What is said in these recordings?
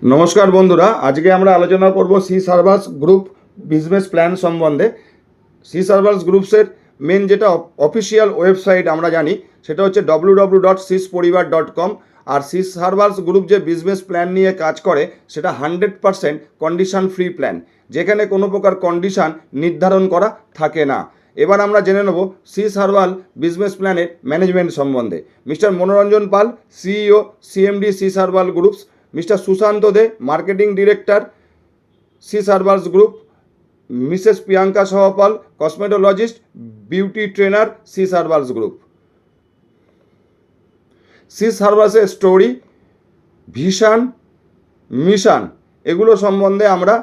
नमस्कार बंधुरा आज के আমরা আলোচনা করব সি সার্ভার্স গ্রুপ বিজনেস প্ল্যান সম্বন্ধে। সি সার্ভার্স গ্রুপসের মেন যেটা অফিসিয়াল ওয়েবসাইট আমরা জানি সেটা হচ্ছে www.sisporibar.com। আর সি সার্ভার্স গ্রুপ যে বিজনেস প্ল্যান নিয়ে কাজ করে সেটা 100% কন্ডিশন ফ্রি প্ল্যান, যেখানে কোনো প্রকার কন্ডিশন নির্ধারণ করা থাকে না। এবার আমরা জেনে নেব সি সার্ভার বিজনেস প্ল্যানের ম্যানেজমেন্ট সম্বন্ধে। Mister Monoranjan Pal, CEO CMD C server groups, mister Sushanta De, marketing director C servers group, Mrs Priyanka Sahapal, cosmetologist, beauty trainer C servers group. C সার্ভার্সের স্টোরি, ভিশন, মিশন এগুলো সম্বন্ধে আমরা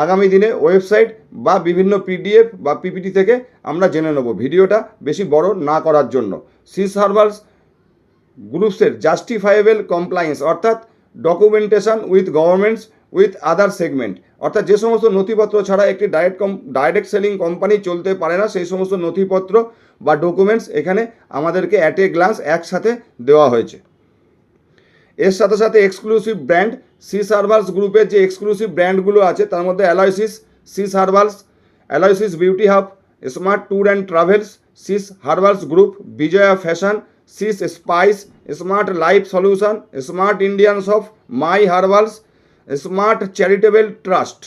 আগামী দিনে ওয়েবসাইট বা বিভিন্ন পিডিএফ বা পিপিটি থেকে আমরা জেনে নেব, ভিডিওটা বেশি বড় না করার জন্য। সি সার্ভার্স গ্রুপসের জাস্টিফাইয়েবল কমপ্লায়েন্স অর্থাৎ documentation with governments with other segment, অর্থাৎ যে সমস্ত নথিপত্র ছাড়া একটি ডাইরেক্ট সেলিং কোম্পানি চলতে পারে না সেই সমস্ত নথিপত্র বা ডকুমেন্টস এখানে আমাদেরকে অ্যাট এ গ্লান্স একসাথে দেওয়া হয়েছে। এর সাথে সাথে এক্সক্লুসিভ ব্র্যান্ড, সি সার্ভার্স গ্রুপের যে এক্সক্লুসিভ ব্র্যান্ডগুলো আছে তার মধ্যে Aloysis, C servers, Aloysis beauty hub, smart tour and travels, C servers group, Vijaya fashion, C's spice, smart life solution, smart Indian shop, my herbals, smart charitable trust.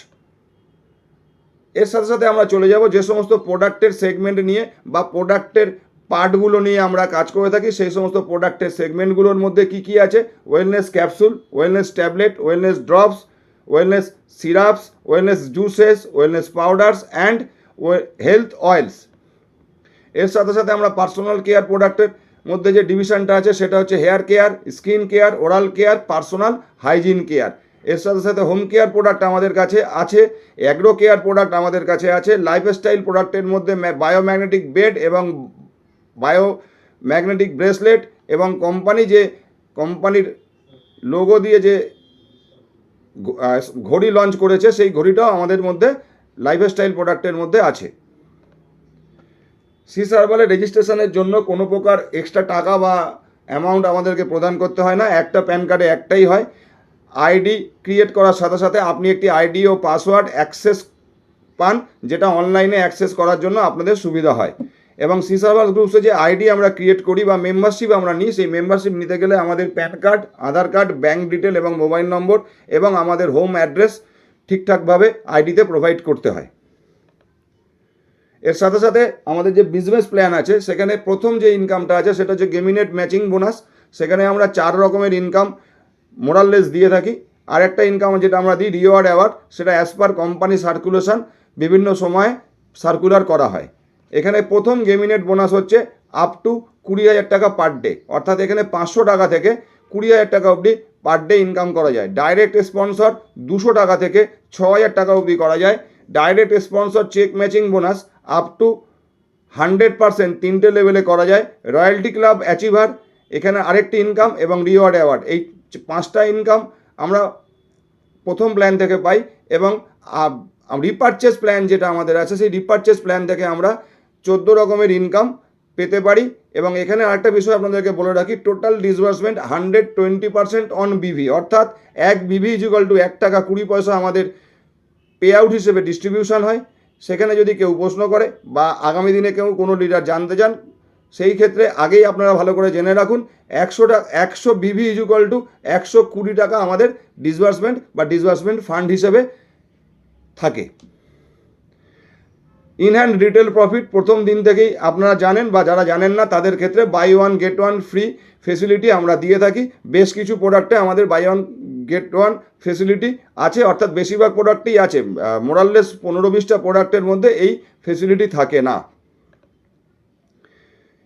এর সাথে সাথে আমরা চলে যাব যে সমস্ত প্রোডাক্টের সেগমেন্ট নিয়ে বা প্রোডাক্টের পার্টগুলো নিয়ে আমরা কাজ করে থাকি সেই সমস্ত প্রোডাক্টের সেগমেন্টগুলোর মধ্যে কি কি আছে: wellness capsule, wellness tablet, wellness drops, wellness syrups, wellness juices, wellness powders and health oils. এর সাথে সাথে আমরা পার্সোনাল কেয়ার প্রোডাক্টের মধ্যে যে ডিভিশনটা আছে সেটা হচ্ছে hair care, skin care, oral care, personal hygiene care. এর সাথে সাথে হোম কেয়ার প্রোডাক্ট আমাদের কাছে আছে, অ্যাগ্রো কেয়ার প্রোডাক্ট আমাদের কাছে আছে, লাইফস্টাইল প্রোডাক্টের মধ্যে বায়োম্যাগনেটিক বেড এবং বায়োম্যাগনেটিক ব্রেসলেট এবং কোম্পানির লোগো দিয়ে যে ঘড়ি লঞ্চ করেছে সেই ঘড়িটাও আমাদের মধ্যে লাইফস্টাইল প্রোডাক্টের মধ্যে আছে। সি সার্ভারের রেজিস্ট্রেশনের জন্য কোনো প্রকার এক্সট্রা টাকা বা অ্যামাউন্ট আমাদেরকে প্রদান করতে হয় না, একটা প্যান কার্ডে একটাই হয়। আইডি ক্রিয়েট করার সাথে সাথে আপনি একটি আইডি ও পাসওয়ার্ড অ্যাক্সেস পান, যেটা অনলাইনে অ্যাক্সেস করার জন্য আপনাদের সুবিধা হয়। এবং সি সার্ভার্স গ্রুপসে যে আইডি আমরা ক্রিয়েট করি বা মেম্বারশিপ আমরা নিই, সেই মেম্বারশিপ নিতে গেলে আমাদের প্যান কার্ড, আধার কার্ড, ব্যাঙ্ক ডিটেল এবং মোবাইল নম্বর এবং আমাদের হোম অ্যাড্রেস ঠিকঠাকভাবে আইডিতে প্রোভাইড করতে হয়। এর সাথে সাথে আমাদের যে বিজনেস প্ল্যান আছে সেখানে প্রথম যে ইনকামটা আছে সেটা হচ্ছে গেমিনেট ম্যাচিং বোনাস। সেখানে আমরা 4 রকমের ইনকাম মোরাললেস দিয়ে থাকি। আর একটা ইনকাম যেটা আমরা দিই রিওয়ার্ড অ্যাওয়ার্ড, সেটা অ্যাজ পার কোম্পানি সার্কুলেশন বিভিন্ন সময়ে সার্কুলার করা হয়। এখানে প্রথম গেমিনেট বোনাস হচ্ছে আপ টু 20,000 টাকা পার ডে, অর্থাৎ এখানে 500 টাকা থেকে 20,000 টাকা অবধি পার ডে ইনকাম করা যায়। ডাইরেক্ট স্পন্সর 200 টাকা থেকে 6,000 টাকা অবধি করা যায়। Direct sponsor check matching bonus up to 100% 3টে লেভেলে করা যায়। রয়্যালটি ক্লাব অ্যাচিভার এখানে আরেকটি ইনকাম এবং রিওয়ার্ড অ্যাওয়ার্ড, এই 5টা ইনকাম আমরা প্রথম প্ল্যান থেকে পাই। এবং রিপারচেস প্ল্যান যেটা আমাদের আছে সেই রিপারচেস প্ল্যান থেকে আমরা 14 রকমের ইনকাম পেতে পারি। এবং এখানে আরেকটা বিষয় আপনাদেরকে বলে রাখি, টোটাল ডিসবার্সমেন্ট 120% অন বিভি, অর্থাৎ 1 বিভি ইকুয়াল টু 1 টাকা 20 পয়সা আমাদের পে আউট হিসেবে ডিস্ট্রিবিউশন হয়। সেখানে যদি কেউ প্রশ্ন করে বা আগামী দিনে কেউ কোনো লিডার জানতে চান, সেই ক্ষেত্রে আগেই আপনারা ভালো করে জেনে রাখুন 100 বিভি ইকুয়াল টু 120 টাকা আমাদের ডিসবার্সমেন্ট বা ডিসবার্সমেন্ট ফান্ড হিসেবে থাকে। ইন হ্যান্ড রিটেল প্রফিট প্রথম দিন থেকেই আপনারা জানেন, বা যারা জানেন না তাদের ক্ষেত্রে buy one get one free facility আমরা দিয়ে থাকি। বেশ কিছু প্রোডাক্টে আমাদের buy one get one facility আছে, অর্থাৎ বেশিরভাগ প্রোডাক্টই আছে। মোরাললেস 15-20টা প্রোডাক্টের মধ্যে এই ফেসিলিটি থাকে না।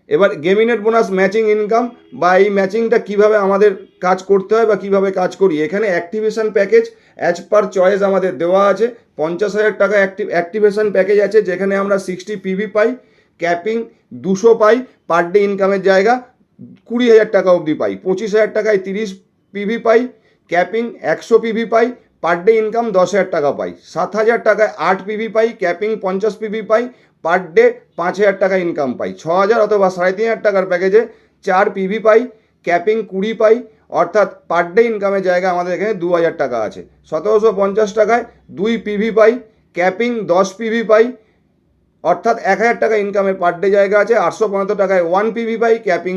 এবার গেমিনেট বোনাস ম্যাচিং ইনকাম বা এই ম্যাচিংটা কিভাবে আমাদের কাজ করতে হয় বা কিভাবে কাজ করি, এখানে activation package as per choice আমাদের দেওয়া আছে। 50,000 টাকা অ্যাক্টিভেশন প্যাকেজ আছে, যেখানে আমরা 60 পিভি পাই, ক্যাপিং 200 পাই, পার ডে ইনকামের জায়গা 20,000 টাকা অবধি পাই। 25,000 টাকায় 30 পিভি পাই, ক্যাপিং 100 পিভি পাই, পার ডে ইনকাম 10,000 টাকা পাই। 7,000 টাকায় 8 পিভি পাই, ক্যাপিং 50 পিভি পাই, পার ডে 5,000 টাকা ইনকাম পাই। 6,000 অথবা 3,500 টাকার প্যাকেজে 4 পিভি পাই, ক্যাপিং 20 পাই, অর্থাৎ পার ডে ইনকামের জায়গা আমাদের এখানে 2000 টাকা আছে। 1750 টাকায় 2 পিভি পাই, ক্যাপিং 10 পিভি পাই, অর্থাৎ 1000 টাকা ইনকামের পার ডে জায়গা আছে। 875 টাকায় 1 পিভি পাই, ক্যাপিং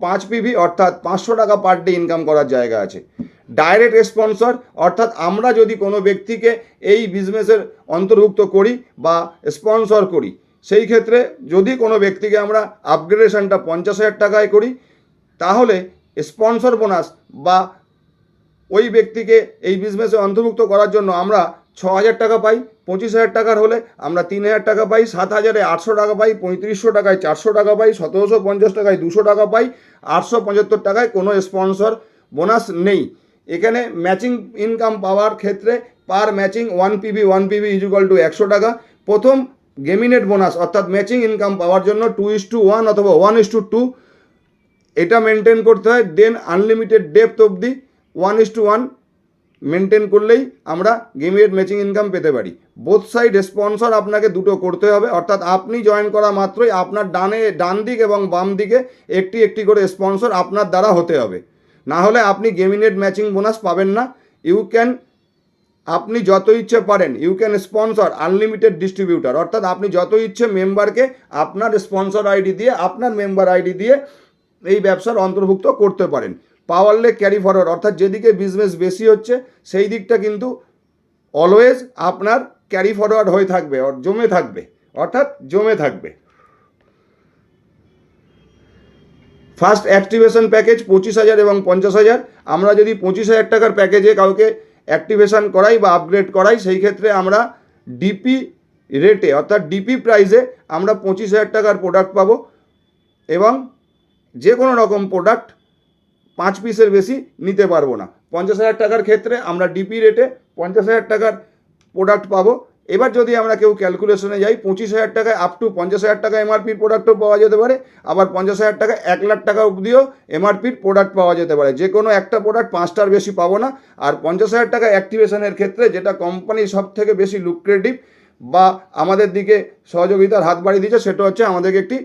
5 পিভি, অর্থাৎ 500 টাকা পার ডে ইনকাম করার জায়গা আছে। ডাইরেক্ট স্পন্সর, অর্থাৎ আমরা যদি কোনো ব্যক্তিকে এই বিজনেসের অন্তর্ভুক্ত করি বা স্পন্সর করি, সেই ক্ষেত্রে যদি কোনো ব্যক্তিকে আমরা আপগ্রেডেশনটা 50,000 টাকায় করি, তাহলে স্পন্সর বোনাস বা ওই ব্যক্তিকে এই বিজনেসে অন্তর্ভুক্ত করার জন্য আমরা 6,000 টাকা পাই। 25,000 টাকার হলে আমরা 3,000 টাকা পাই, 7,000-এ 800 টাকা পাই, 3500 টাকায় 400 টাকা পাই, 1750 টাকায় 200 টাকা পাই, 875 টাকায় কোনো স্পন্সর বোনাস নেই। এখানে ম্যাচিং ইনকাম পাওয়ার ক্ষেত্রে পার ম্যাচিং 1 পিভি 100 টাকা। প্রথম গেমিনেট বোনাস অর্থাৎ ম্যাচিং ইনকাম পাওয়ার জন্য 2:1 অথবা 1:2 এটা মেনটেন করতে হয়। দেন আনলিমিটেড ডেপথ অবধি 1:1 মেনটেন করলেই আমরা গেমিনেট ম্যাচিং ইনকাম পেতে পারি। বোথ সাইড স্পন্সর আপনাকে দুটো করতে হবে, অর্থাৎ আপনি জয়েন করা মাত্রই আপনার ডান দিক এবং বাম দিকে একটি একটি করে স্পন্সর আপনার দ্বারা হতে হবে, না হলে আপনি গেমিনেট ম্যাচিং বোনাস পাবেন না। আপনি যত ইচ্ছে পারেন you can sponsor unlimited distributor, অর্থাৎ আপনি যত ইচ্ছে মেম্বারকে আপনার স্পন্সর আইডি দিয়ে, আপনার মেম্বার আইডি দিয়ে এই ব্যবসার অন্তর্ভুক্ত করতে পারেন। পাওয়ারলে ক্যারি ফরওয়ার্ড, অর্থাৎ যেদিকে বিজনেস বেশি হচ্ছে সেই দিকটা কিন্তু অলওয়েজ আপনার ক্যারি ফরওয়ার্ড হয়ে থাকবে, জমে থাকবে। ফার্স্ট অ্যাক্টিভেশন প্যাকেজ 25,000 এবং 50,000। আমরা যদি 25,000 টাকার প্যাকেজে কাউকে অ্যাক্টিভেশন করাই বা আপগ্রেড করাই, সেই ক্ষেত্রে আমরা ডিপি রেটে অর্থাৎ ডিপি প্রাইসে আমরা 25,000 টাকার প্রোডাক্ট পাবো এবং যে কোনো রকম প্রোডাক্ট 5 পিসের বেশি নিতে পারবো না। 50,000 টাকার ক্ষেত্রে আমরা ডিপি রেটে 50,000 টাকার প্রোডাক্ট পাবো। এবার যদি আমরা কেউ ক্যালকুলেশনে যাই, 25,000 টাকায় আপ টু 50,000 টাকা এমআরপির প্রোডাক্টও পাওয়া যেতে পারে, আবার 50,000 টাকা 1 লাখ টাকা অবধিও এমআরপির প্রোডাক্ট পাওয়া যেতে পারে। যে কোনো একটা প্রোডাক্ট 5টার বেশি পাবো না। আর 50,000 টাকা অ্যাক্টিভেশনের ক্ষেত্রে যেটা কোম্পানি সব থেকে বেশি লুক্রেটিভ বা আমাদের দিকে সহযোগিতার হাত বাড়িয়ে দিচ্ছে, সেটা হচ্ছে আমাদেরকে একটি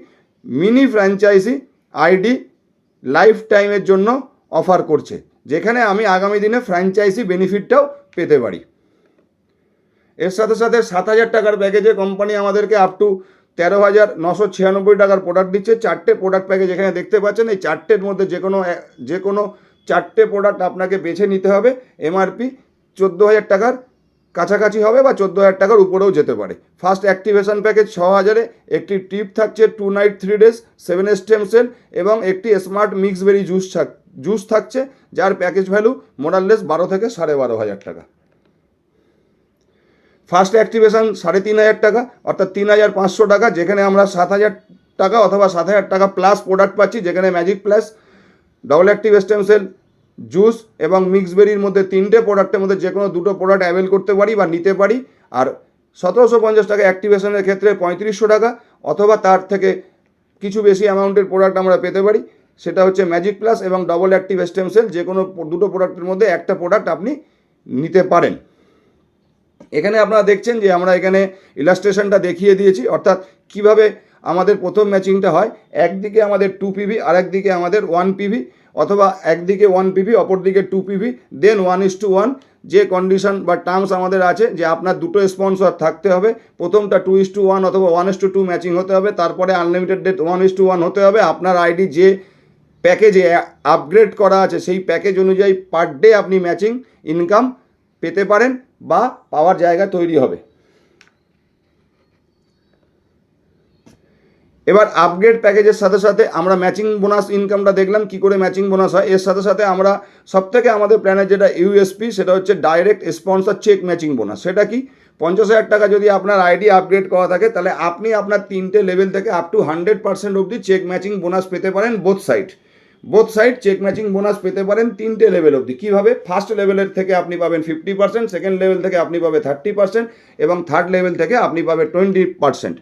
মিনি ফ্র্যাঞ্চাইজি আইডি লাইফ টাইমের জন্য অফার করছে, যেখানে আমি আগামী দিনে ফ্র্যাঞ্চাইজি বেনিফিটটাও পেতে পারি। এর সাথে সাথে 7,000 টাকার প্যাকেজে কোম্পানি আমাদেরকে আপ টু 13,996 টাকার প্রোডাক্ট দিচ্ছে। 4টে প্রোডাক্ট প্যাকেজ এখানে দেখতে পাচ্ছেন। এই 4টের মধ্যে যে কোনো 4টে প্রোডাক্ট আপনাকে বেছে নিতে হবে। এমআরপি 14,000 টাকার কাছাকাছি হবে বা 14,000 টাকার উপরেও যেতে পারে। ফার্স্ট অ্যাক্টিভেশন প্যাকেজ 6,000-এ একটি ট্রিপ থাকছে 2 নাইট 3 ডেজ, 7 স্টেম সেল এবং একটি স্মার্ট মিক্সবেরি জুস থাকছে, যার প্যাকেজ ভ্যালু মোরাললেস 12 থেকে 12,500 টাকা। ফার্স্ট অ্যাক্টিভেশন 3,500 টাকা অর্থাৎ 3,500 টাকা, যেখানে আমরা 7,000 টাকা অথবা 7,000 টাকা প্লাস প্রোডাক্ট পাচ্ছি, যেখানে magic plus, double active stem cell, juice এবং মিক্সবেরির মধ্যে 3টে প্রোডাক্টের মধ্যে যে কোনো 2টো প্রোডাক্ট অ্যাভেল করতে পারি বা নিতে পারি। আর 1750 টাকা অ্যাক্টিভেশনের ক্ষেত্রে 3500 টাকা অথবা তার থেকে কিছু বেশি অ্যামাউন্টের প্রোডাক্ট আমরা পেতে পারি। সেটা হচ্ছে ম্যাজিক প্লাস এবং ডবল অ্যাক্টিভ স্টেম সেল, যে কোনো 2টো প্রোডাক্টের মধ্যে একটা প্রোডাক্ট আপনি নিতে পারেন। এখানে আপনারা দেখছেন যে আমরা এখানে ইলাস্ট্রেশনটা দেখিয়ে দিয়েছি, অর্থাৎ কিভাবে আমাদের প্রথম ম্যাচিংটা হয়। একদিকে আমাদের 2 পিভি আর একদিকে আমাদের 1 পিভি, অথবা একদিকে 1 পিভি অপরদিকে 2 পিভি, দেন 1:1 যে কন্ডিশন বা টার্মস আমাদের আছে যে আপনার দুটো স্পন্সর থাকতে হবে। প্রথমটা 2:1 অথবা 1:2 ম্যাচিং হতে হবে, তারপরে আনলিমিটেড ডেট 1:1 হতে হবে। আপনার আইডি যে প্যাকেজে আপগ্রেড করা আছে সেই প্যাকেজ অনুযায়ী পার ডে আপনি ম্যাচিং ইনকাম পেতে পারেন বা পাওয়ার জায়গা তৈরি হবে। এবার আপগ্রেড প্যাকেজের সাথে সাথে আমরা ম্যাচিং বোনাস ইনকামটা দেখলাম কি করে ম্যাচিং বোনাস হয়। এর সাথে সাথে আমরা সবথেকে আমাদের প্ল্যানের যেটা ইউএসপি, সেটা হচ্ছে direct sponsor check matching bonus. সেটা কি, 50,000 টাকা যদি আপনার আইডি আপগ্রেড করা থাকে, তাহলে আপনি আপনার 3টে লেভেল থেকে আপ টু 100% অবধি চেক ম্যাচিং বোনাস পেতে পারেন। Both side check matching bonus পেতে পারেন 3টে লেভেল অবধি। কীভাবে, ফার্স্ট লেভেলের থেকে আপনি পাবেন 50%, সেকেন্ড লেভেল থেকে আপনি পাবেন 30% এবং থার্ড লেভেল থেকে আপনি পাবেন 20%।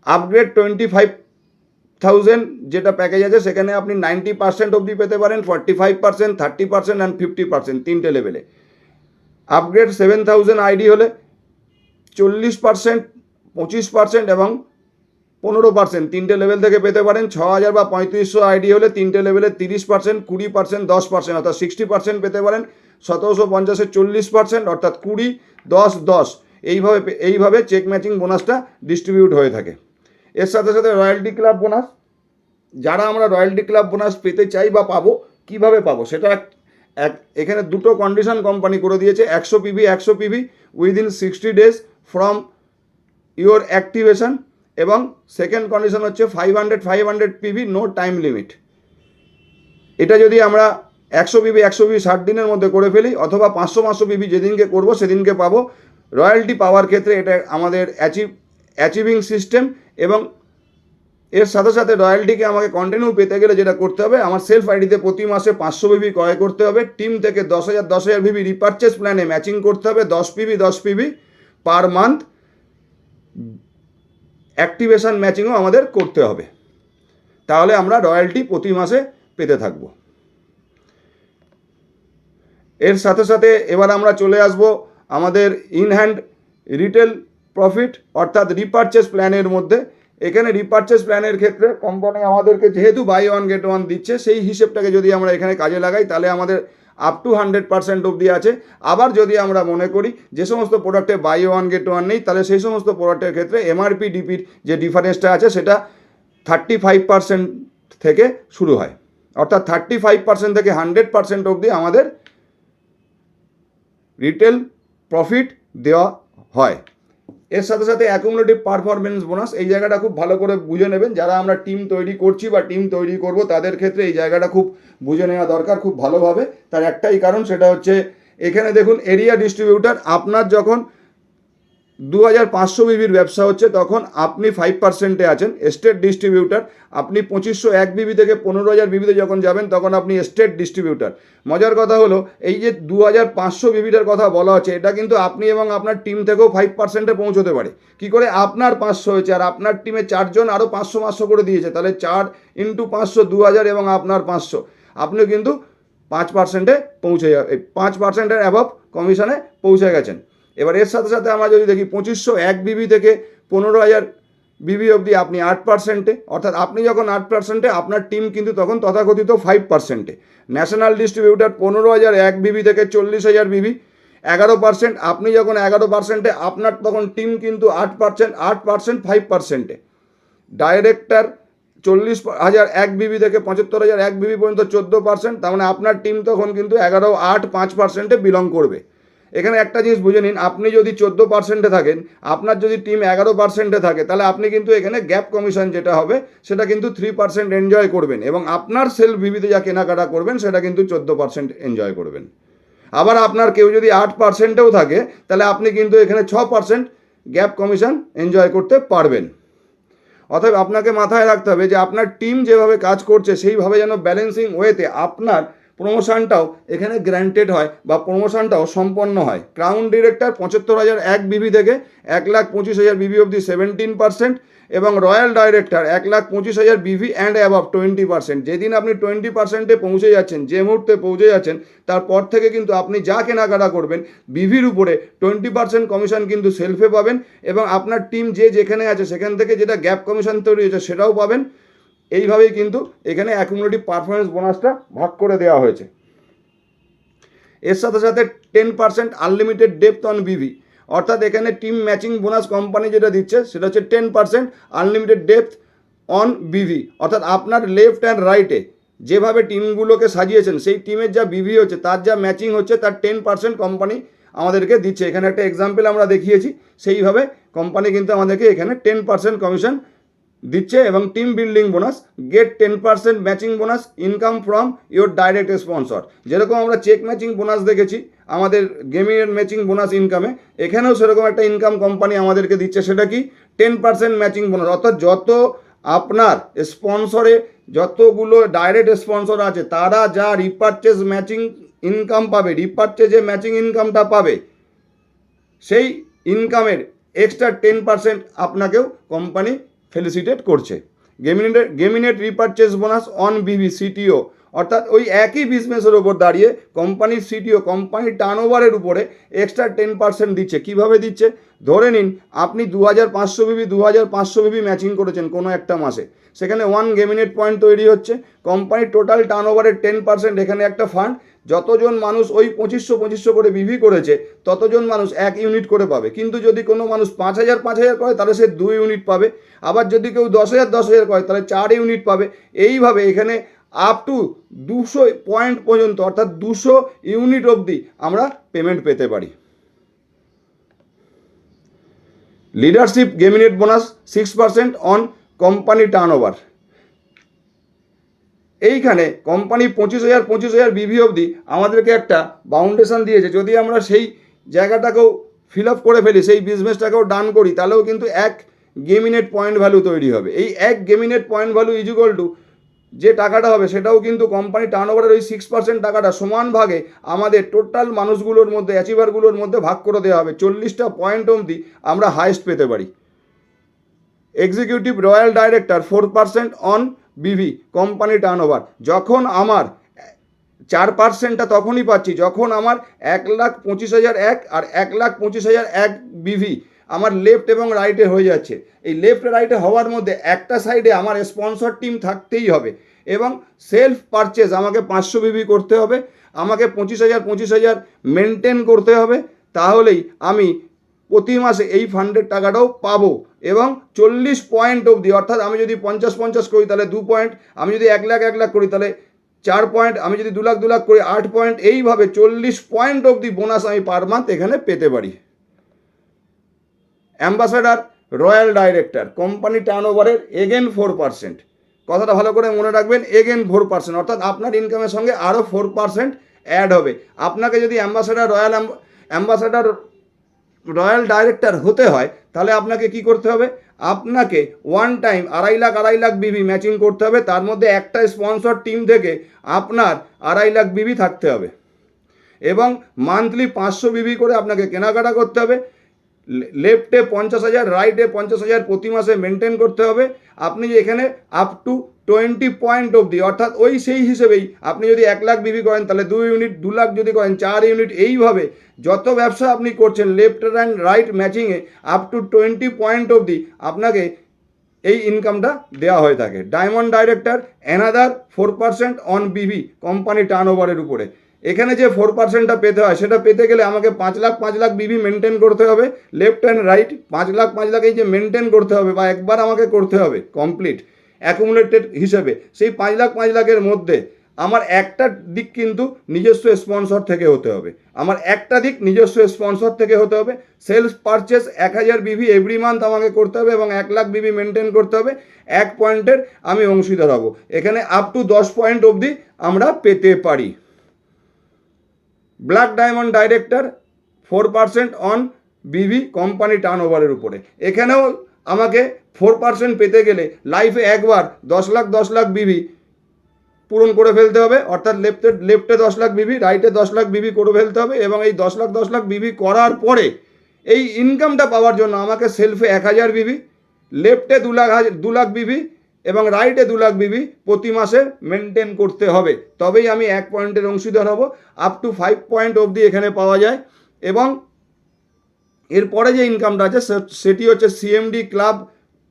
আপগ্রেড 25,000 যেটা প্যাকেজ আছে, সেখানে আপনি 90% অবধি পেতে পারেন, 45%, 30% অ্যান্ড 50% 3টে লেভেলে। আপগ্রেড 7,000 আইডি হলে 40%, 25% এবং 15%, তিনটে লেভেল থেকে পেতে পারেন। 6000 বা 3500 আইডি হলে তিনটে লেভেলে 30%, 20%, 10%, অর্থাৎ 60% পেতে পারেন। 1750-এ 40%, অর্থাৎ 20, 10, 10, এইভাবে চেক ম্যাচিং বোনাসটা ডিস্ট্রিবিউট হয়ে থাকে। এর সাথে সাথে রয়্যালটি ক্লাব বোনাস, যারা আমরা রয়্যালটি ক্লাব বোনাস পেতে চাই বা পাবো, কিভাবে পাবো সেটা এখানে দুটো কন্ডিশন কোম্পানি করে দিয়েছে। 100 PV 100 PV within 60 days from your activation, এবং সেকেন্ড কন্ডিশন হচ্ছে 500 পিভি নো টাইম লিমিট। এটা যদি আমরা 100 পিভি 60 দিনের মধ্যে করে ফেলি, অথবা 500 পিভি যেদিনকে করবো সেদিনকে পাবো। রয়্যালটি পাওয়ার ক্ষেত্রে এটা আমাদের অ্যাচিভিং সিস্টেম, এবং এর সাথে সাথে রয়্যালটিকে আমাকে কন্টিনিউ পেতে গেলে যেটা করতে হবে, আমার সেলফ আইডিতে প্রতি মাসে 500 পিভি ক্রয় করতে হবে। টিম থেকে 10,000 পিভি রিপারচেস প্ল্যানে ম্যাচিং করতে হবে। 10 পিভি পার মান্থ অ্যাক্টিভেশন ম্যাচিংও আমাদের করতে হবে। তাহলে আমরা রয়্যালটি প্রতি মাসে পেতে থাকব। এর সাথে সাথে এবার আমরা চলে আসব আমাদের ইন হ্যান্ড রিটেল প্রফিট অর্থাৎ রিপারচেস প্ল্যানের মধ্যে। এখানে রিপারচেস প্ল্যানের ক্ষেত্রে কোম্পানি আমাদেরকে যেহেতু বাই ওয়ান গেট ওয়ান দিচ্ছে, সেই হিসেবটাকে যদি আমরা এখানে কাজে লাগাই তাহলে আমাদের আপ টু 100% অবধি আছে। আবার যদি আমরা মনে করি যে সমস্ত প্রোডাক্টে বাই ওয়ান গেট ওয়ান নেই, তাহলে সেই সমস্ত প্রোডাক্টের ক্ষেত্রে এমআরপি ডিপির যে ডিফারেন্সটা আছে সেটা 35% থেকে শুরু হয়, অর্থাৎ 35% থেকে 100% অবধি আমাদের রিটেল প্রফিট দেওয়া হয়। এর সাথে সাথে অ্যাকুমুলেটিভ পারফরমেন্স বোনাস, এই জায়গাটা খুব ভালো করে বুঝে নেবেন। যারা আমরা টিম তৈরি করছি বা টিম তৈরি করব তাদের ক্ষেত্রে এই জায়গাটা খুব বুঝে নেওয়া দরকার খুব ভালোভাবে। তার একটাই কারণ, সেটা হচ্ছে এখানে দেখুন এরিয়া ডিস্ট্রিবিউটার, আপনার যখন 2500 বিবির ব্যবসা হচ্ছে তখন আপনি 5%-এ আছেন। স্টেট ডিস্ট্রিবিউটার, আপনি 2501 বিবি থেকে 15,000 বিবিতে যখন যাবেন তখন আপনি স্টেট ডিস্ট্রিবিউটার। মজার কথা হলো এই যে 2500 বিবিটার কথা বলা হচ্ছে, এটা কিন্তু আপনি এবং আপনার টিম থেকেও 5%-এ পৌঁছতে পারে। কি করে? আপনার 500 হয়েছে আর আপনার টিমে 4 জন আরও 500 করে দিয়েছে, তাহলে 4 × 500 2000 এবং আপনার 500, আপনিও কিন্তু 5%-এ পৌঁছে যাবে, 5%-এর অ্যাবভ কমিশনে পৌঁছে গেছেন। এবার এর সাথে সাথে আমরা যদি দেখি 2501 বিবি থেকে 15,000 বিবি অবধি আপনি 8%-এ, অর্থাৎ আপনি যখন 8%-এ, আপনার টিম কিন্তু তখন তথাকথিত 5%-এ। ন্যাশনাল ডিস্ট্রিবিউটার 15,001 বিবি থেকে 40,000 বিবি 11%, আপনি যখন 11%-এ, আপনার তখন টিম কিন্তু 8%, 5%-এ। ডাইরেক্টর 40,001 বিবি থেকে 75,001 বিবি পর্যন্ত 14%, তার মানে আপনার টিম তখন কিন্তু 11, 8, 5%-এ বিলং করবে। এখানে একটা জিনিস বুঝে নিন, আপনি যদি 14%-এ থাকেন, আপনার যদি টিম 11%-এ থাকে, তাহলে আপনি কিন্তু এখানে গ্যাপ কমিশন যেটা হবে সেটা কিন্তু 3% এনজয় করবেন, এবং আপনার সেলফ ভিভিতে যা কেনাকাটা করবেন সেটা কিন্তু 14% এনজয় করবেন। আবার আপনার কেউ যদি 8%-এও থাকে, তাহলে আপনি কিন্তু এখানে 6% গ্যাপ কমিশন এনজয় করতে পারবেন। অতএব আপনাকে মাথায় রাখতে হবে যে আপনার টিম যেভাবে কাজ করছে সেইভাবে যেন ব্যালেন্সিং ওয়েতে আপনার প্রমোশনটাও এখানে গ্র্যান্টেড হয় বা প্রমোশনটাও সম্পন্ন হয়। ক্রাউন ডিরেক্টর 75,001 বিবি থেকে 1,25,000 বিবি অবধি 17%, এবং royal director 1,25,000 Bibi and above 20%। যেদিন আপনি 20%-এ পৌঁছে যাচ্ছেন, যে মুহূর্তে পৌঁছে যাচ্ছেন, তারপর থেকে কিন্তু আপনি যা কেনাকাটা করবেন বিভির উপরে 20% কমিশন কিন্তু সেলফে পাবেন, এবং আপনার টিম যে যেখানে আছে সেখান থেকে যেটা গ্যাপ কমিশন তৈরি হয়েছে সেটাও পাবেন। এইভাবেই কিন্তু এখানে অ্যাকুমুলেটিভ পারফরমেন্স বোনাসটা ভাগ করে দেওয়া হয়েছে। এর সাথে সাথে 10% আনলিমিটেড ডেপথ অন বিভি, অর্থাৎ এখানে টিম ম্যাচিং বোনাস কোম্পানি যেটা দিচ্ছে সেটা হচ্ছে 10% আনলিমিটেড ডেপথ অন বিভি, অর্থাৎ আপনার লেফট অ্যান্ড রাইটে যেভাবে টিমগুলোকে সাজিয়েছেন সেই টিমের যা বিভি হচ্ছে, তার যা ম্যাচিং হচ্ছে, তার 10% কোম্পানি আমাদেরকে দিচ্ছে। এখানে একটা এক্সাম্পল আমরা দেখিয়েছি, সেইভাবে কোম্পানি কিন্তু আমাদেরকে এখানে 10% কমিশন দিচ্ছে। এবং team building bonus, get 10% matching bonus income from your direct sponsor. যেরকম আমরা চেক ম্যাচিং বোনাস দেখেছি আমাদের গেমিংয়ের ম্যাচিং বোনাস ইনকামে, এখানেও সেরকম একটা ইনকাম কোম্পানি আমাদেরকে দিচ্ছে। সেটা কি? 10% ম্যাচিং বোনাস, অর্থাৎ যত আপনার স্পন্সরে যতগুলো ডাইরেক্ট স্পন্সর আছে তারা যা রিপারচেজ ম্যাচিং ইনকাম পাবে, রিপারচেজে ম্যাচিং ইনকামটা পাবে, সেই ইনকামের এক্সট্রা 10% আপনাকেও কোম্পানি ফেলিসিটেট করছে। গেমিনেট রিপারচেস বোনাস অন বিভি সিটিও, অর্থাৎ ওই একই বিজনেসের ওপর দাঁড়িয়ে কোম্পানির সিটিও কোম্পানির টার্নওভারের উপরে এক্সট্রা 10% দিচ্ছে। কিভাবে দিচ্ছে? ধরে নিন আপনি 2500 বিবি 2500 বিবি ম্যাচিং করেছেন কোনো একটা মাসে, সেখানে 1 গেমিনেট পয়েন্ট তৈরি হচ্ছে। কোম্পানির টোটাল টার্নওভারের 10% এখানে একটা ফান্ড, যতজন মানুষ ওই 2500 করে বিভি করেছে ততজন মানুষ 1 ইউনিট করে পাবে। কিন্তু যদি কোনো মানুষ 5000 করে তাহলে সে 2 ইউনিট পাবে। আবার যদি কেউ 10,000 করে তাহলে 4 ইউনিট পাবে। এইভাবে এখানে আপ টু 200 পয়েন্ট পর্যন্ত অর্থাৎ 200 ইউনিট অবধি আমরা পেমেন্ট পেতে পারি। লিডারশিপ গেমিনেট বোনাস 6% অন কোম্পানি টার্নওভার। এইখানে কোম্পানি 25,000 বিভি অবধি আমাদেরকে একটা বাউন্ডেশন দিয়েছে। যদি আমরা সেই জায়গাটাকেও ফিল আপ করে ফেলি, সেই বিজনেসটাকেও ডান করি, তাহলেও কিন্তু 1 গেমিনেট পয়েন্ট ভ্যালু তৈরি হবে। এই 1 গেমিনেট point value is equal to যে টাকাটা হবে সেটাও কিন্তু কোম্পানি টার্নওভারের ওই 6% টাকাটা সমান ভাগে আমাদের টোটাল মানুষগুলোর মধ্যে, অ্যাচিভারগুলোর মধ্যে ভাগ করে দেওয়া হবে। 40টা পয়েন্ট অবধি আমরা হাইস্ট পেতে পারি। Executive royal director 4% on BV company turnover. যখন আমার 4%টা তখনই পাচ্ছি যখন আমার 1,25,001 আর 1,25,001 বিভি আমার লেফট এবং রাইটে হয়ে যাচ্ছে। এই লেফট রাইটে হওয়ার মধ্যে একটা সাইডে আমার স্পন্সর টিম থাকতেই হবে এবং সেলফ পারচেজ আমাকে 500 বিভি করতে হবে, আমাকে 25,000 মেনটেন করতে হবে। তাহলেই আমি প্রতি মাসে এই ফান্ডের টাকাটাও পাবো এবং 40 পয়েন্ট অবধি, অর্থাৎ আমি যদি 50 করি তাহলে 2 পয়েন্ট, আমি যদি 1,00,000 করি তাহলে 4 পয়েন্ট, আমি যদি 2,00,000 করি 8 পয়েন্ট, এইভাবে 40 পয়েন্ট অবধি বোনাস আমি পার মান্থ এখানে পেতে পারি। অ্যাম্বাসাডার রয়্যাল ডাইরেক্টর কোম্পানি টার্নওভারের এগেন 4%। কথাটা ভালো করে মনে রাখবেন, এগেন 4%, অর্থাৎ আপনার ইনকামের সঙ্গে আরও 4% অ্যাড হবে। আপনাকে যদি অ্যাম্বাসাডার রয়্যাল ডাইরেক্টর হতে হয় তাহলে আপনাকে কি করতে হবে? আপনাকে ওয়ান টাইম 2.5 লাখ বিভি ম্যাচিং করতে হবে। তার মধ্যে একটা স্পন্সর টিম থেকে আপনার 2.5 লাখ বিভি থাকতে হবে এবং মান্থলি 500 বিভি করে আপনাকে কেনাকাটা করতে হবে। লেফটে 50,000, রাইটে 50,000 প্রতি মাসে মেনটেন করতে হবে। আপনি এখানে আপ টু 20 পয়েন্ট অবধি, অর্থাৎ ওই সেই হিসেবেই আপনি যদি 1 লাখ বিভি করেন তাহলে 2 ইউনিট, 2 লাখ যদি করেন 4 ইউনিট। এইভাবে যত ব্যবসা আপনি করছেন লেফট অ্যান্ড রাইট ম্যাচিংয়ে আপ টু 20 পয়েন্ট অবধি আপনাকে এই ইনকামটা দেওয়া হয়ে থাকে। Diamond director another 4% on BV company টার্নওভারের উপরে। এখানে যে 4%টা পেতে হয় সেটা পেতে গেলে আমাকে 5 লাখ বিভি মেনটেন করতে হবে। লেফট অ্যান্ড রাইট 5 লাখ এই যে মেনটেন করতে হবে বা একবার আমাকে করতে হবে কমপ্লিট অ্যাকুমুলেটেড হিসেবে, সেই 5 লাখের মধ্যে আমার একটা দিক কিন্তু নিজস্ব স্পন্সর থেকে হতে হবে। সেলস পারচেস 1,000 বিভি এভরি মান্থ আমাকে করতে হবে এবং 1 লাখ বিভি মেনটেন করতে হবে। 1 পয়েন্টের আমি অংশীদার হব। এখানে আপ টু 10 পয়েন্ট অবধি আমরা পেতে পারি। Black diamond director 4% on BV company টার্নওভারের উপরে। এখানেও আমাকে 4% পেতে গেলে লাইফে একবার 10 লাখ বিভি পূরণ করে ফেলতে হবে, অর্থাৎ লেফটে 10 লাখ বিভি, রাইটে 10 লাখ বিভি করে ফেলতে হবে এবং এই 10 লাখ বিভি করার পরে এই ইনকামটা পাওয়ার জন্য আমাকে সেলফে 1,000 বিভি, লেফটে 2 লাখ বিভি এবং রাইটে 2 লাখ বিভি প্রতি মাসে মেনটেন করতে হবে। তবেই আমি 1 পয়েন্টের অংশীদার হব। আপ টু 5 পয়েন্ট অবধি এখানে পাওয়া যায় এবং এরপরে যে ইনকামটা আছে সেটি হচ্ছে সিএমডি ক্লাব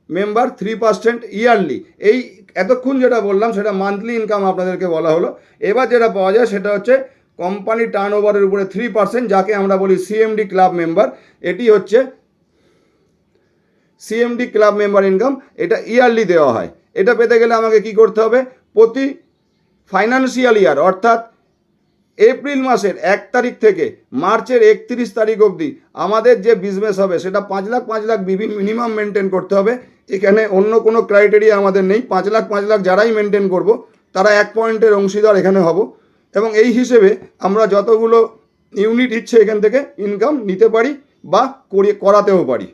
মেম্বার 3% ইয়ারলি। এই এতক্ষণ যেটা বললাম সেটা মান্থলি ইনকাম আপনাদেরকে বলা হলো। এবার যেটা পাওয়া যায় সেটা হচ্ছে কোম্পানি টার্নওভারের উপরে 3%, যাকে আমরা বলি সিএমডি ক্লাব মেম্বার। এটি হচ্ছে সিএমডি ক্লাব মেম্বার ইনকাম, এটা ইয়ারলি দেওয়া হয়। এটা পেতে গেলে আমাকে কি করতে হবে? প্রতি ফাইন্যান্সিয়াল ইয়ার অর্থাৎ এপ্রিল মাসের 1 তারিখ থেকে মার্চের 31 তারিখ অবধি আমাদের যে বিজনেস হবে সেটা 5 লাখ বিভি মিনিমাম মেনটেন করতে হবে। এখানে অন্য কোনো ক্রাইটেরিয়া আমাদের নেই। 5 লাখ যারাই মেনটেন করব তারা 1 পয়েন্টের অংশীদার এখানে হব এবং এই হিসেবে আমরা যতগুলো ইউনিট ইচ্ছে এখান থেকে ইনকাম নিতে পারি বা করাতেও পারি।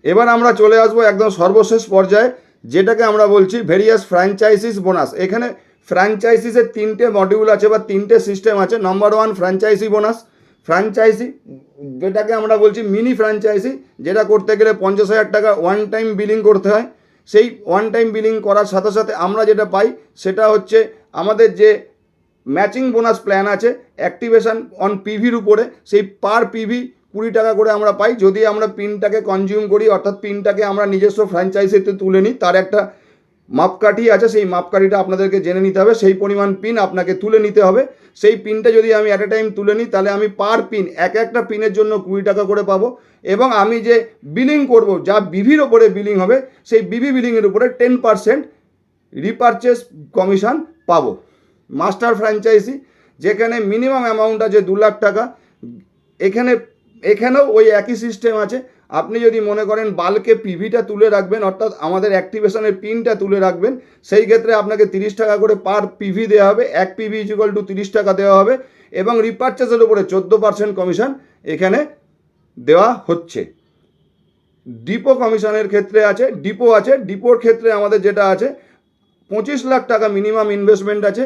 এবার আমরা চলে আসবো একদম সর্বশেষ পর্যায়ে, যেটাকে আমরা বলছি ভেরিয়াস ফ্র্যাঞ্চাইজিস বোনাস। এখানে ফ্র্যাঞ্চাইজিসের 3টে মডিউল আছে বা 3টে সিস্টেম আছে। নম্বর 1 ফ্র্যাঞ্চাইজি বোনাস। ফ্র্যাঞ্চাইজি যেটাকে আমরা বলছি মিনি ফ্র্যাঞ্চাইজি, যেটা করতে গেলে 50,000 টাকা ওয়ান টাইম বিলিং করতে হয়। সেই ওয়ান টাইম বিলিং করার সাথে সাথে আমরা যেটা পাই সেটা হচ্ছে আমাদের যে ম্যাচিং বোনাস প্ল্যান আছে অ্যাক্টিভেশন অন পিভির উপরে, সেই পার পিভি 20 টাকা করে আমরা পাই যদি আমরা পিনটাকে কনজিউম করি, অর্থাৎ পিনটাকে আমরা নিজস্ব ফ্র্যাঞ্চাইজিতে তুলে নিই। তার একটা মাপকাঠি আছে, সেই মাপকাঠিটা আপনাদেরকে জেনে নিতে হবে, সেই পরিমাণ পিন আপনাকে তুলে নিতে হবে। সেই পিনটা যদি আমি অ্যাট এ টাইম তুলে নিই তাহলে আমি পার পিন একটা পিনের জন্য 20 টাকা করে পাবো, এবং আমি যে বিলিং করব, যা বিভির ওপরে বিলিং হবে, সেই বিভি বিলিংয়ের উপরে 10% রিপারচেস কমিশন পাবো। মাস্টার ফ্র্যাঞ্চাইজি যেখানে মিনিমাম অ্যামাউন্ট আছে 2 লাখ টাকা, এখানেও ওই একই সিস্টেম আছে। আপনি যদি মনে করেন বাল্কে পিভিটা তুলে রাখবেন, অর্থাৎ আমাদের অ্যাক্টিভেশনের পিনটা তুলে রাখবেন, সেই ক্ষেত্রে আপনাকে 30 টাকা করে পার পিভি দেওয়া হবে, 1 পিভি ইকুয়াল টু 30 টাকা দেওয়া হবে, এবং রিপারচেসের উপরে 14% কমিশন এখানে দেওয়া হচ্ছে। ডিপো কমিশনের ক্ষেত্রে আছে, ডিপোর ক্ষেত্রে আমাদের যেটা আছে 25 লাখ টাকা মিনিমাম ইনভেস্টমেন্ট আছে।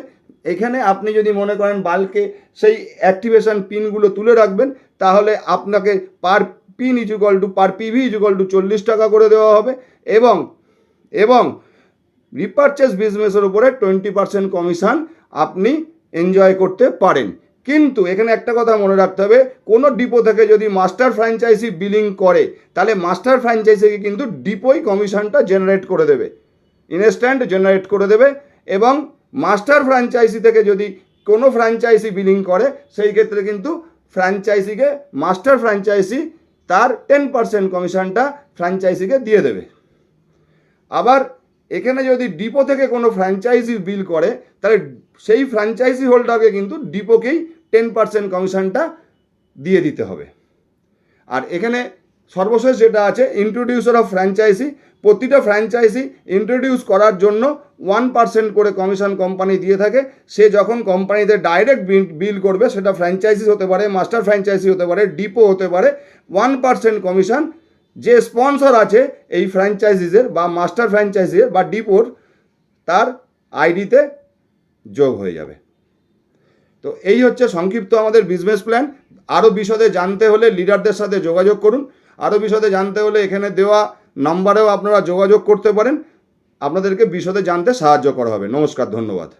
এখানে আপনি যদি মনে করেন বাল্কে সেই অ্যাক্টিভেশন পিনগুলো তুলে রাখবেন, তাহলে আপনাকে পার পিন পার পিভি 40 টাকা করে দেওয়া হবে, এবং রিপারচেস বিজনেসের উপরে 20% কমিশন আপনি এনজয় করতে পারেন। কিন্তু এখানে একটা কথা মনে রাখতে হবে, কোনো ডিপো থেকে যদি মাস্টার ফ্র্যাঞ্চাইজি বিলিং করে তাহলে মাস্টার ফ্র্যাঞ্চাইজিকে কিন্তু ডিপোই কমিশনটা জেনারেট করে দেবে, ইনস্ট্যান্ট জেনারেট করে দেবে। এবং মাস্টার ফ্র্যাঞ্চাইজি থেকে যদি কোনো ফ্র্যাঞ্চাইজি বিলিং করে সেই ক্ষেত্রে কিন্তু ফ্র্যাঞ্চাইজিকে মাস্টার ফ্র্যাঞ্চাইজি তার 10% কমিশনটা ফ্র্যাঞ্চাইজিকে দিয়ে দেবে। আবার এখানে যদি ডিপো থেকে কোনো ফ্র্যাঞ্চাইজি বিল করে তাহলে সেই ফ্র্যাঞ্চাইজি হোল্ডারকে কিন্তু ডিপোকেই 10% কমিশনটা দিয়ে দিতে হবে। আর এখানে সর্বশেষ যেটা আছে ইন্ট্রোডিউসার অফ ফ্র্যাঞ্চাইজি, প্রতিটা ফ্র্যাঞ্চাইজি ইন্ট্রোডিউস করার জন্য 1% করে কমিশন কোম্পানি দিয়ে থাকে। সে যখন কোম্পানিতে ডাইরেক্ট বিল করবে, সেটা ফ্র্যাঞ্চাইজি হতে পারে, মাস্টার ফ্র্যাঞ্চাইজি হতে পারে, ডিপো হতে পারে, 1% কমিশন যে স্পন্সর আছে এই ফ্র্যাঞ্চাইজিজের বা মাস্টার ফ্র্যাঞ্চাইজির বা ডিপোর, তার আইডিতে যোগ হয়ে যাবে। তো এই হচ্ছে সংক্ষিপ্ত আমাদের বিজনেস প্ল্যান। আরও বিশদে জানতে হলে লিডারদের সাথে যোগাযোগ করুন। আরও বিশদে জানতে হলে এখানে দেওয়া নম্বরেও আপনারা যোগাযোগ করতে পারেন, আপনাদেরকে বিশদে জানতে সাহায্য করা হবে। নমস্কার, ধন্যবাদ।